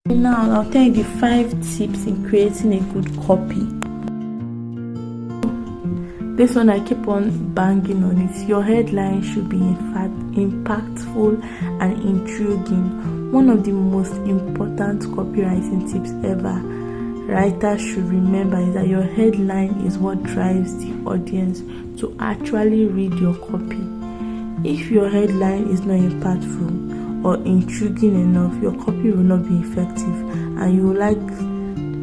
Now I'll tell you the 5 tips in creating a good copy. This one I keep on banging on it. Your headline should be impactful and intriguing. One of the most important copywriting tips ever writers should remember is that your headline is what drives the audience to actually read your copy. If your headline is not impactful or intriguing enough, your copy will not be effective, and you would like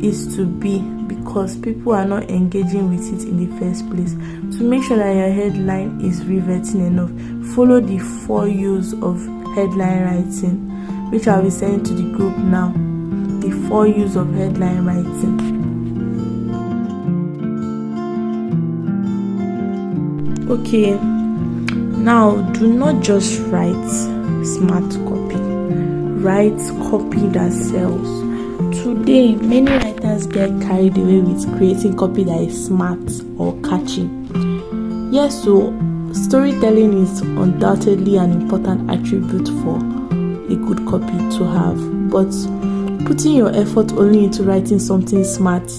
it to be, because people are not engaging with it in the first place. To make sure that your headline is riveting enough, follow the 4 U's of headline writing, which I'll be sending to the group now. The 4 U's of headline writing. Okay, now do not just write smart copy, write copy that sells. Today, many writers get carried away with creating copy that is smart or catchy. Yes, so storytelling is undoubtedly an important attribute for a good copy to have, but putting your effort only into writing something smart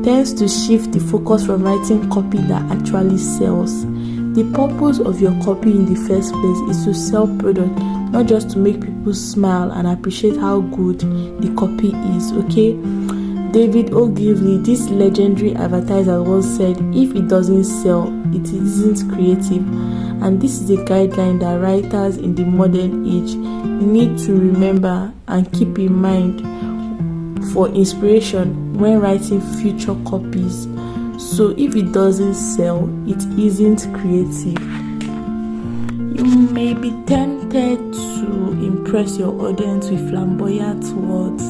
tends to shift the focus from writing copy that actually sells. The purpose of your copy in the first place is to sell product, not just to make people smile and appreciate how good the copy is, okay? David Ogilvy, this legendary advertiser, once said, if it doesn't sell, it isn't creative. And this is a guideline that writers in the modern age need to remember and keep in mind for inspiration when writing future copies. So if it doesn't sell, it isn't creative. You may be tempted to impress your audience with flamboyant words,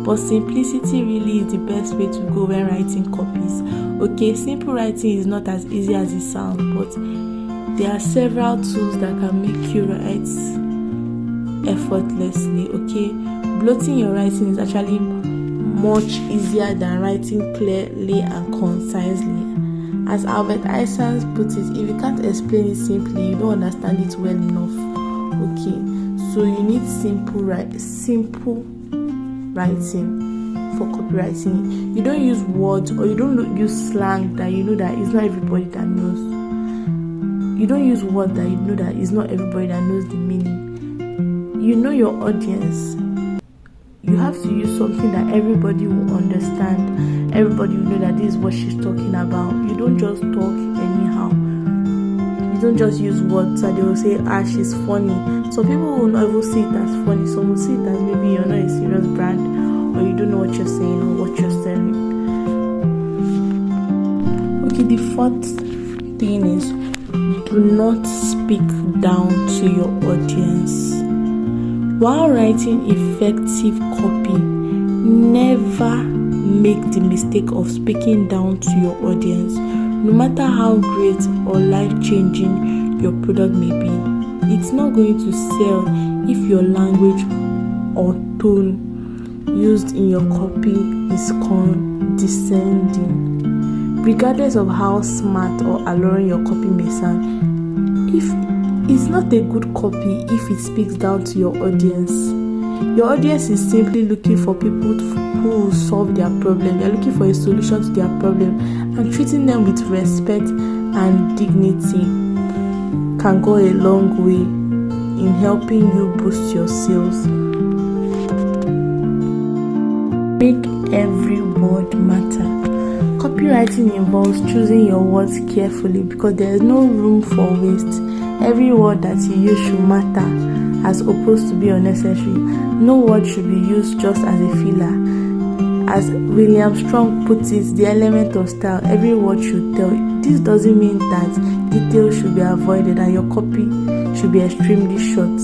but simplicity really is the best way to go when writing copies. Okay, simple writing is not as easy as it sounds, but there are several tools that can make you write effortlessly. Okay, bloating your writing is actually much easier than writing clearly and concisely. As Albert Einstein put it, if you can't explain it simply, you don't understand it well enough. Okay, so you need simple writing for copywriting. You don't use words, or you don't use slang that you know that it's not everybody that knows. You don't use words that you know that it's not everybody that knows the meaning. You know your audience. You have to use something that everybody will understand. Everybody will know that this is what she's talking about. You don't just talk anyhow. You don't just use words that they will say, she's funny. Some people will not even see it as funny. Some will see it as maybe you're not a serious brand, or you don't know what you're saying or what you're selling. Okay, the 4th thing is, do not speak down to your audience. While writing effective copy, never make the mistake of speaking down to your audience. No matter how great or life-changing your product may be, it's not going to sell if your language or tone used in your copy is condescending. Regardless of how smart or alluring your copy may sound, if it's not a good copy if it speaks down to your audience. Your audience is simply looking for people who will solve their problem. They're looking for a solution to their problem, and treating them with respect and dignity can go a long way in helping you boost your sales. Make every word matter. Copywriting involves choosing your words carefully, because there is no room for waste. Every word that you use should matter, as opposed to be unnecessary. No word should be used just as a filler. As William Strong puts it, the element of style, every word should tell. This doesn't mean that details should be avoided and your copy should be extremely short.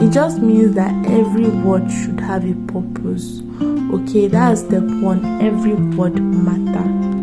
It just means that every word should have a purpose. Okay, that's step 1. Every word matters.